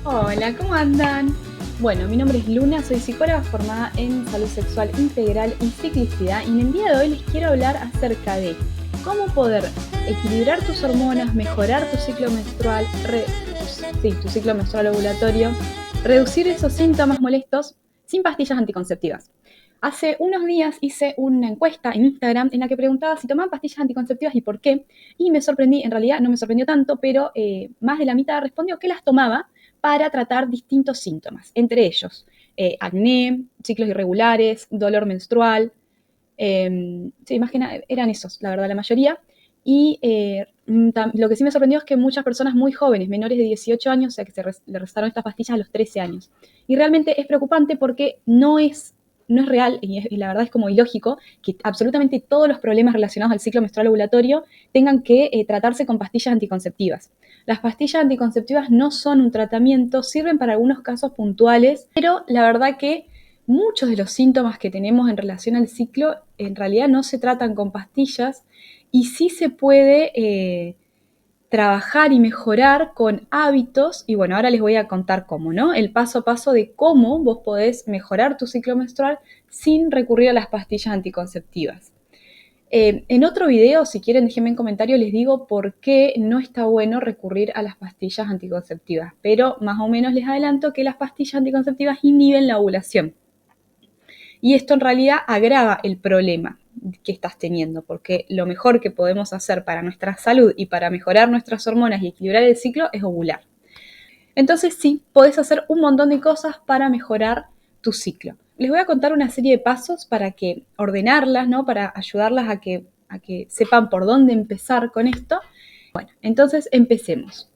Hola, ¿cómo andan? Bueno, mi nombre es Luna, soy psicóloga formada en salud sexual integral y ciclicidad y en el día de hoy les quiero hablar acerca de cómo poder equilibrar tus hormonas, mejorar tu ciclo menstrual, tu ciclo menstrual ovulatorio, reducir esos síntomas molestos sin pastillas anticonceptivas. Hace unos días hice una encuesta en Instagram en la que preguntaba si tomaban pastillas anticonceptivas y por qué, y me sorprendí, en realidad no me sorprendió tanto, pero más de la mitad respondió que las tomaba para tratar distintos síntomas, entre ellos acné, ciclos irregulares, dolor menstrual, sí, más que nada eran esos, la verdad, la mayoría. Y lo que sí me sorprendió es que muchas personas muy jóvenes, menores de 18 años, o sea, que le recetaron estas pastillas a los 13 años. Y realmente es preocupante porque no es real, y la verdad es como ilógico, que absolutamente todos los problemas relacionados al ciclo menstrual ovulatorio tengan que tratarse con pastillas anticonceptivas. Las pastillas anticonceptivas no son un tratamiento, sirven para algunos casos puntuales, pero la verdad que muchos de los síntomas que tenemos en relación al ciclo en realidad no se tratan con pastillas y sí se puede trabajar y mejorar con hábitos, y bueno, ahora les voy a contar cómo, ¿no? El paso a paso de cómo vos podés mejorar tu ciclo menstrual sin recurrir a las pastillas anticonceptivas. En otro video, si quieren, déjenme en comentario, les digo por qué no está bueno recurrir a las pastillas anticonceptivas, pero más o menos les adelanto que las pastillas anticonceptivas inhiben la ovulación. Y esto en realidad agrava el problema que estás teniendo, porque lo mejor que podemos hacer para nuestra salud y para mejorar nuestras hormonas y equilibrar el ciclo es ovular. Entonces sí, podés hacer un montón de cosas para mejorar tu ciclo. Les voy a contar una serie de pasos para que ordenarlas, ¿no? Para ayudarlas a que sepan por dónde empezar con esto. Bueno, entonces empecemos.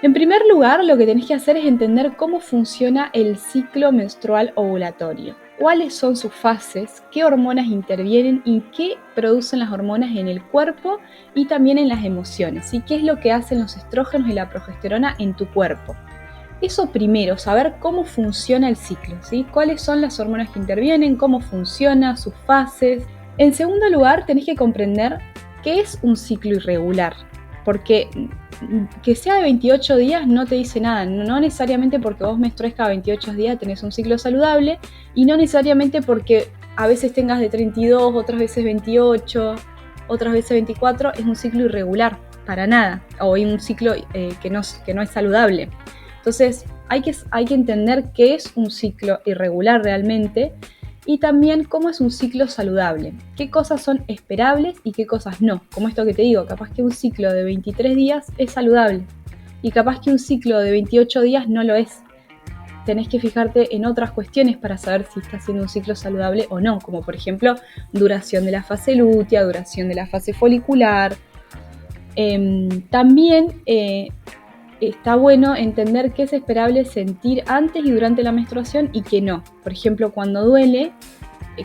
En primer lugar, lo que tenés que hacer es entender cómo funciona el ciclo menstrual ovulatorio, cuáles son sus fases, qué hormonas intervienen y qué producen las hormonas en el cuerpo y también en las emociones, y qué es lo que hacen los estrógenos y la progesterona en tu cuerpo. Eso primero, saber cómo funciona el ciclo, ¿sí? Cuáles son las hormonas que intervienen, cómo funciona, sus fases. En segundo lugar, tenés que comprender qué es un ciclo irregular, porque que sea de 28 días no te dice nada, no necesariamente porque vos menstrues cada 28 días tenés un ciclo saludable y no necesariamente porque a veces tengas de 32, otras veces 28, otras veces 24, es un ciclo irregular, para nada, o un ciclo que no es saludable. Entonces hay que entender qué es un ciclo irregular realmente y también cómo es un ciclo saludable, qué cosas son esperables y qué cosas no. Como esto que te digo, capaz que un ciclo de 23 días es saludable y capaz que un ciclo de 28 días no lo es. Tenés que fijarte en otras cuestiones para saber si está siendo un ciclo saludable o no, como por ejemplo duración de la fase lútea, duración de la fase folicular. También está bueno entender qué es esperable sentir antes y durante la menstruación y qué no. Por ejemplo, cuando duele,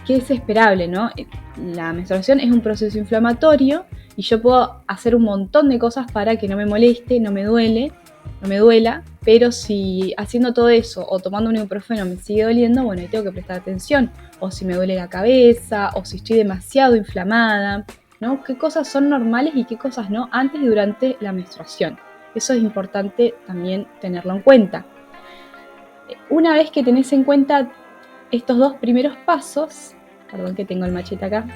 ¿qué es esperable, no? La menstruación es un proceso inflamatorio y yo puedo hacer un montón de cosas para que no me moleste, no me duela, pero si haciendo todo eso o tomando un ibuprofeno me sigue doliendo, bueno, ahí tengo que prestar atención. O si me duele la cabeza, o si estoy demasiado inflamada, ¿no? ¿Qué cosas son normales y qué cosas no antes y durante la menstruación? Eso es importante también tenerlo en cuenta. Una vez que tenés en cuenta estos dos primeros pasos, perdón que tengo el machete acá,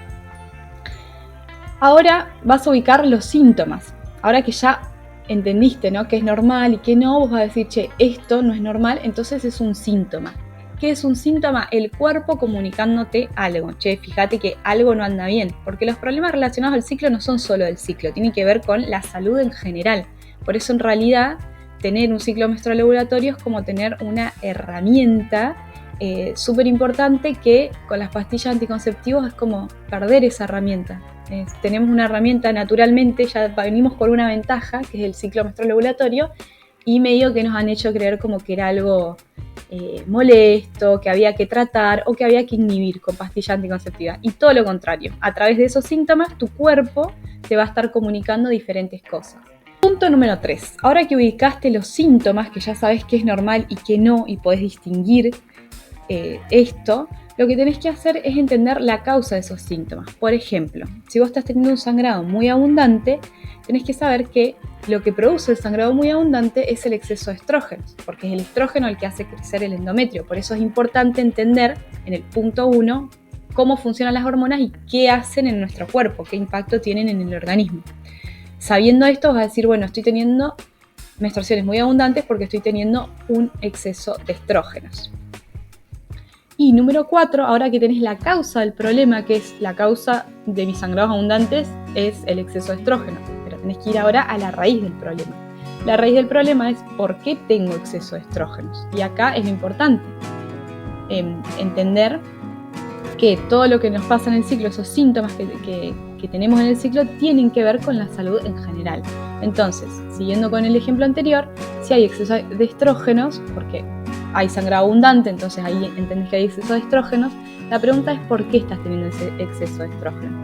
ahora vas a ubicar los síntomas. Ahora que ya entendiste, ¿no?, qué es normal y qué no, vos vas a decir, che, esto no es normal, entonces es un síntoma. ¿Qué es un síntoma? El cuerpo comunicándote algo. Che, fíjate que algo no anda bien, porque los problemas relacionados al ciclo no son solo del ciclo, tienen que ver con la salud en general. Por eso en realidad tener un ciclo menstrual ovulatorio es como tener una herramienta súper importante que con las pastillas anticonceptivas es como perder esa herramienta. Tenemos una herramienta naturalmente, ya venimos con una ventaja que es el ciclo menstrual ovulatorio y medio que nos han hecho creer como que era algo molesto, que había que tratar o que había que inhibir con pastillas anticonceptivas. Y todo lo contrario, a través de esos síntomas tu cuerpo te va a estar comunicando diferentes cosas. Punto número 3. Ahora que ubicaste los síntomas, que ya sabes qué es normal y qué no, y podés distinguir esto, lo que tenés que hacer es entender la causa de esos síntomas. Por ejemplo, si vos estás teniendo un sangrado muy abundante, tenés que saber que lo que produce el sangrado muy abundante es el exceso de estrógenos, porque es el estrógeno el que hace crecer el endometrio. Por eso es importante entender en el punto 1 cómo funcionan las hormonas y qué hacen en nuestro cuerpo, qué impacto tienen en el organismo. Sabiendo esto vas a decir, bueno, estoy teniendo menstruaciones muy abundantes porque estoy teniendo un exceso de estrógenos. Y número 4, ahora que tenés la causa del problema, que es la causa de mis sangrados abundantes, es el exceso de estrógeno. Pero tenés que ir ahora a la raíz del problema. La raíz del problema es por qué tengo exceso de estrógenos. Y acá es lo importante, entender que todo lo que nos pasa en el ciclo, esos síntomas que tenemos en el ciclo, tienen que ver con la salud en general. Entonces, siguiendo con el ejemplo anterior, si hay exceso de estrógenos, porque hay sangrado abundante, entonces ahí entendés que hay exceso de estrógenos, la pregunta es ¿por qué estás teniendo ese exceso de estrógeno?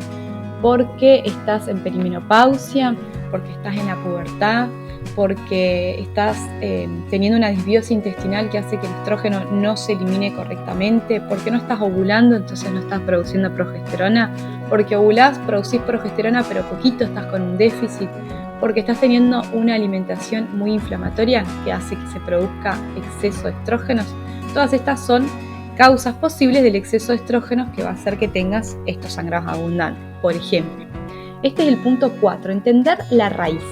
¿Por qué estás en perimenopausia? ¿Por qué estás en la pubertad? ¿Porque estás teniendo una disbiosis intestinal que hace que el estrógeno no se elimine correctamente? ¿Por qué no estás ovulando, entonces no estás produciendo progesterona? Porque ovulás, producís progesterona, pero poquito, estás con un déficit. Porque estás teniendo una alimentación muy inflamatoria que hace que se produzca exceso de estrógenos. Todas estas son causas posibles del exceso de estrógenos que va a hacer que tengas estos sangrados abundantes, por ejemplo. Este es el punto 4, entender la raíz.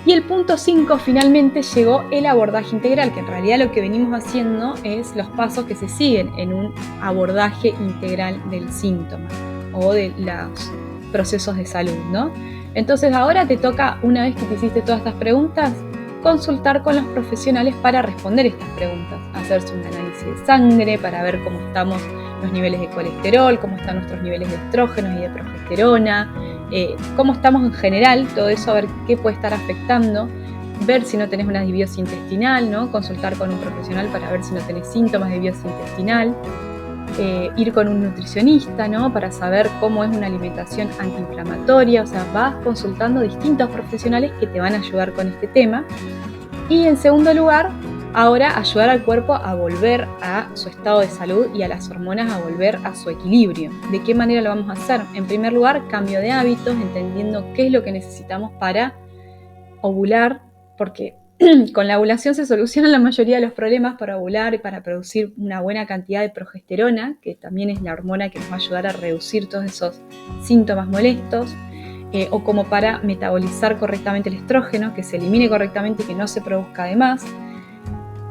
Y el punto 5, finalmente llegó el abordaje integral, que en realidad lo que venimos haciendo es los pasos que se siguen en un abordaje integral del síntoma o de los procesos de salud, ¿no? Entonces ahora te toca, una vez que te hiciste todas estas preguntas, consultar con los profesionales para responder estas preguntas, hacerse un análisis de sangre para ver cómo estamos los niveles de colesterol, cómo están nuestros niveles de estrógenos y de progesterona, cómo estamos en general, todo eso, a ver qué puede estar afectando, ver si no tenés una disbiosis intestinal, ¿no? Consultar con un profesional para ver si no tenés síntomas de disbiosis intestinal, ir con un nutricionista, ¿no? Para saber cómo es una alimentación antiinflamatoria, o sea, vas consultando distintos profesionales que te van a ayudar con este tema. Y en segundo lugar, ahora ayudar al cuerpo a volver a su estado de salud y a las hormonas a volver a su equilibrio. ¿De qué manera lo vamos a hacer? En primer lugar, cambio de hábitos, entendiendo qué es lo que necesitamos para ovular, porque con la ovulación se solucionan la mayoría de los problemas para ovular y para producir una buena cantidad de progesterona, que también es la hormona que nos va a ayudar a reducir todos esos síntomas molestos, o como para metabolizar correctamente el estrógeno, que se elimine correctamente y que no se produzca de más.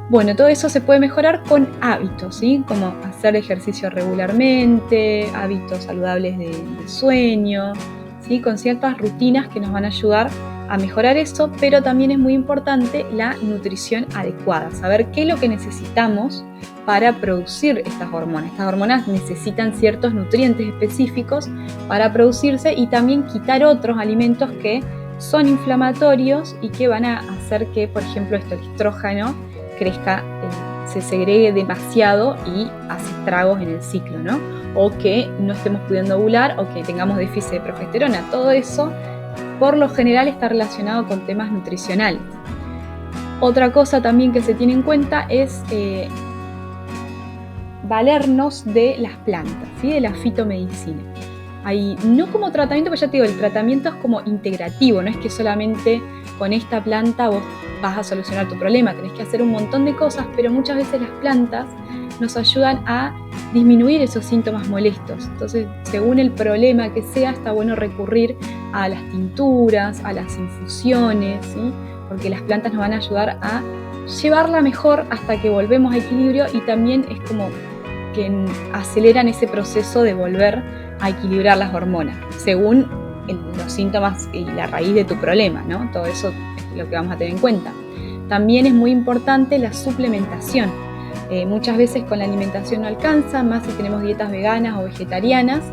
Bueno, todo eso se puede mejorar con hábitos, ¿sí? Como hacer ejercicio regularmente, hábitos saludables de sueño, ¿sí? Con ciertas rutinas que nos van a ayudar a mejorar eso, pero también es muy importante la nutrición adecuada, saber qué es lo que necesitamos para producir estas hormonas. Estas hormonas necesitan ciertos nutrientes específicos para producirse y también quitar otros alimentos que son inflamatorios y que van a hacer que, por ejemplo, el estrógeno crezca, se segregue demasiado y hace estragos en el ciclo, ¿no? O que no estemos pudiendo ovular o que tengamos déficit de progesterona. Todo eso, por lo general, está relacionado con temas nutricionales. Otra cosa también que se tiene en cuenta es valernos de las plantas, ¿sí? De la fitomedicina. Ahí, no como tratamiento, porque ya te digo, el tratamiento es como integrativo, no es que solamente con esta planta vos vas a solucionar tu problema, tenés que hacer un montón de cosas, pero muchas veces las plantas nos ayudan a disminuir esos síntomas molestos. Entonces, según el problema que sea, está bueno recurrir a las tinturas, a las infusiones, ¿sí? Porque las plantas nos van a ayudar a llevarla mejor hasta que volvemos a equilibrio y también es como que aceleran ese proceso de volver a equilibrar las hormonas, según los síntomas y la raíz de tu problema, ¿no? Todo eso es lo que vamos a tener en cuenta. También es muy importante la suplementación. Muchas veces con la alimentación no alcanza, más si tenemos dietas veganas o vegetarianas,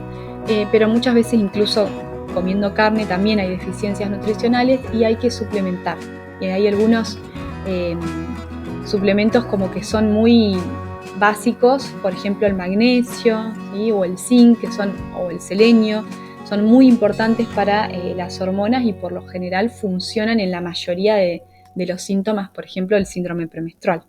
pero muchas veces incluso comiendo carne también hay deficiencias nutricionales y hay que suplementar. Y hay algunos suplementos como que son muy básicos, por ejemplo el magnesio, ¿sí? O el zinc, o el selenio, son muy importantes para las hormonas y por lo general funcionan en la mayoría de los síntomas, por ejemplo el síndrome premenstrual.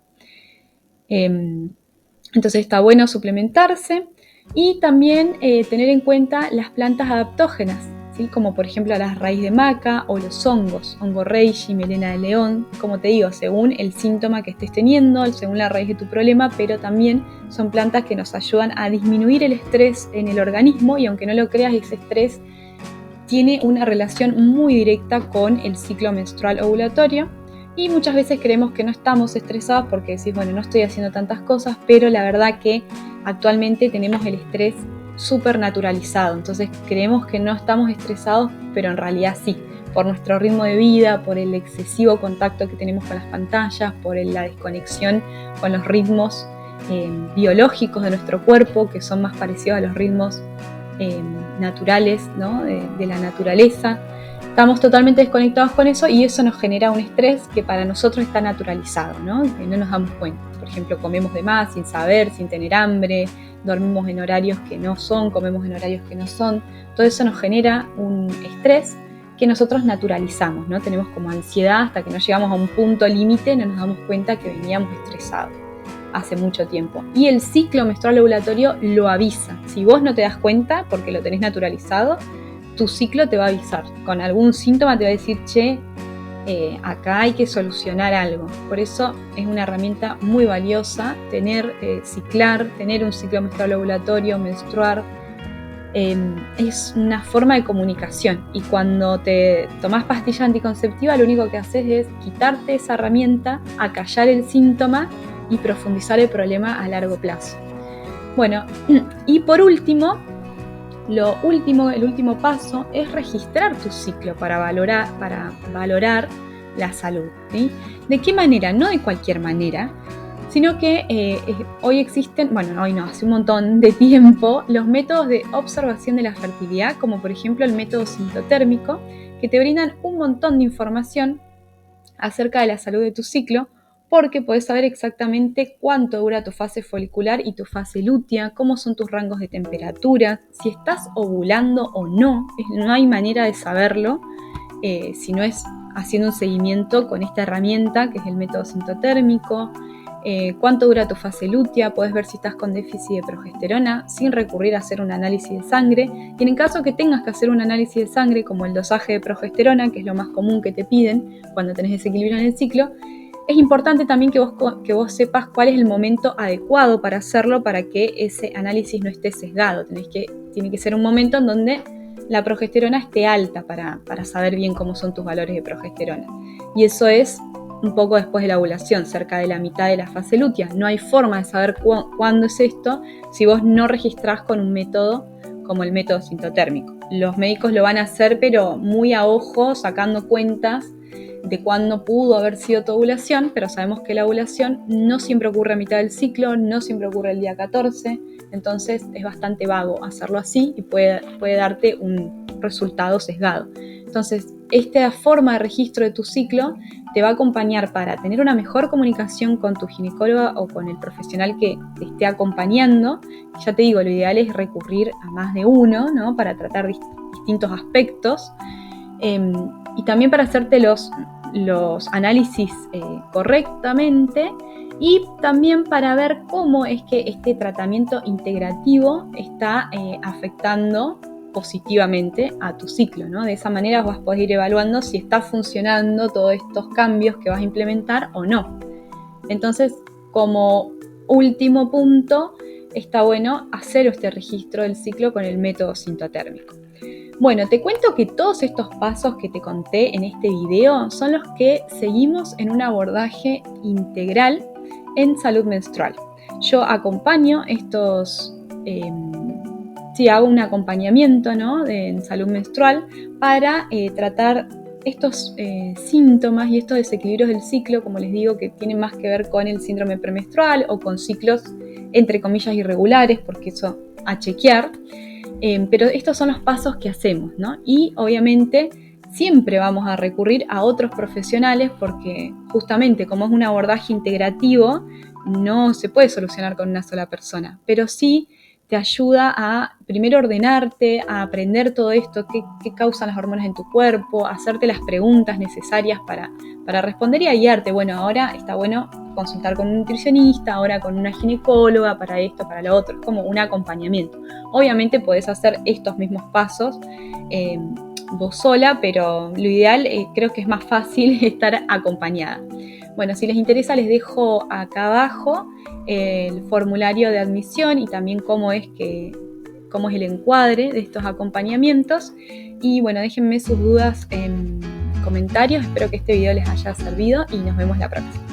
Entonces está bueno suplementarse y también tener en cuenta las plantas adaptógenas, ¿sí? Como por ejemplo la raíz de maca o los hongos, hongo reishi, melena de león, como te digo, según el síntoma que estés teniendo, según la raíz de tu problema, pero también son plantas que nos ayudan a disminuir el estrés en el organismo y aunque no lo creas, ese estrés tiene una relación muy directa con el ciclo menstrual ovulatorio. Y muchas veces creemos que no estamos estresados porque decís, bueno, no estoy haciendo tantas cosas, pero la verdad que actualmente tenemos el estrés súper naturalizado. Entonces creemos que no estamos estresados, pero en realidad sí, por nuestro ritmo de vida, por el excesivo contacto que tenemos con las pantallas, por la desconexión con los ritmos biológicos de nuestro cuerpo, que son más parecidos a los ritmos naturales, ¿no? de la naturaleza. Estamos totalmente desconectados con eso y eso nos genera un estrés que para nosotros está naturalizado, ¿no? Que no nos damos cuenta. Por ejemplo, comemos de más sin saber, sin tener hambre, dormimos en horarios que no son, comemos en horarios que no son. Todo eso nos genera un estrés que nosotros naturalizamos, ¿no? Tenemos como ansiedad hasta que no llegamos a un punto límite, no nos damos cuenta que veníamos estresados hace mucho tiempo. Y el ciclo menstrual ovulatorio lo avisa. Si vos no te das cuenta porque lo tenés naturalizado, tu ciclo te va a avisar. Con algún síntoma te va a decir, che, acá hay que solucionar algo. Por eso es una herramienta muy valiosa tener, ciclar, tener un ciclo menstrual ovulatorio, menstruar. Es una forma de comunicación y cuando te tomás pastilla anticonceptiva lo único que haces es quitarte esa herramienta, acallar el síntoma y profundizar el problema a largo plazo. Bueno, y por último, el último paso es registrar tu ciclo para valorar la salud, ¿sí? ¿De qué manera? No de cualquier manera, sino que hoy existen, bueno, hoy no, hace un montón de tiempo, los métodos de observación de la fertilidad, como por ejemplo el método sintotérmico, que te brindan un montón de información acerca de la salud de tu ciclo, porque podés saber exactamente cuánto dura tu fase folicular y tu fase lútea, cómo son tus rangos de temperatura, si estás ovulando o no. No hay manera de saberlo si no es haciendo un seguimiento con esta herramienta que es el método sintotérmico. Cuánto dura tu fase lútea, puedes ver si estás con déficit de progesterona sin recurrir a hacer un análisis de sangre. Y en el caso que tengas que hacer un análisis de sangre, como el dosaje de progesterona, que es lo más común que te piden cuando tenés desequilibrio en el ciclo, es importante también que vos sepas cuál es el momento adecuado para hacerlo para que ese análisis no esté sesgado. Tiene que ser un momento en donde la progesterona esté alta para saber bien cómo son tus valores de progesterona. Y eso es un poco después de la ovulación, cerca de la mitad de la fase lútea. No hay forma de saber cuándo es esto si vos no registrás con un método como el método sintotérmico. Los médicos lo van a hacer, pero muy a ojo, sacando cuentas de cuándo pudo haber sido tu ovulación, pero sabemos que la ovulación no siempre ocurre a mitad del ciclo, no siempre ocurre el día 14, entonces es bastante vago hacerlo así y puede darte un resultado sesgado. Entonces, esta forma de registro de tu ciclo te va a acompañar para tener una mejor comunicación con tu ginecóloga o con el profesional que te esté acompañando. Ya te digo, lo ideal es recurrir a más de uno, ¿no? Para tratar distintos aspectos y también para hacerte los análisis correctamente y también para ver cómo es que este tratamiento integrativo está afectando positivamente a tu ciclo, ¿no? De esa manera vas a poder ir evaluando si está funcionando todos estos cambios que vas a implementar o no. Entonces, como último punto, está bueno hacer este registro del ciclo con el método sintotérmico. Bueno, te cuento que todos estos pasos que te conté en este video son los que seguimos en un abordaje integral en salud menstrual. Yo acompaño hago un acompañamiento, ¿no? en salud menstrual para tratar estos síntomas y estos desequilibrios del ciclo, como les digo, que tienen más que ver con el síndrome premenstrual o con ciclos entre comillas irregulares, porque eso a chequear. Pero estos son los pasos que hacemos, ¿no? Y obviamente siempre vamos a recurrir a otros profesionales porque justamente como es un abordaje integrativo, no se puede solucionar con una sola persona, pero sí te ayuda a primero ordenarte, a aprender todo esto, qué causan las hormonas en tu cuerpo, hacerte las preguntas necesarias para responder y a guiarte. Bueno, ahora está bueno consultar con un nutricionista, ahora con una ginecóloga, para esto, para lo otro, es como un acompañamiento. Obviamente podés hacer estos mismos pasos vos sola, pero lo ideal creo que es más fácil estar acompañada. Bueno, si les interesa les dejo acá abajo el formulario de admisión y también cómo es el encuadre de estos acompañamientos. Y bueno, déjenme sus dudas en comentarios. Espero que este video les haya servido y nos vemos la próxima.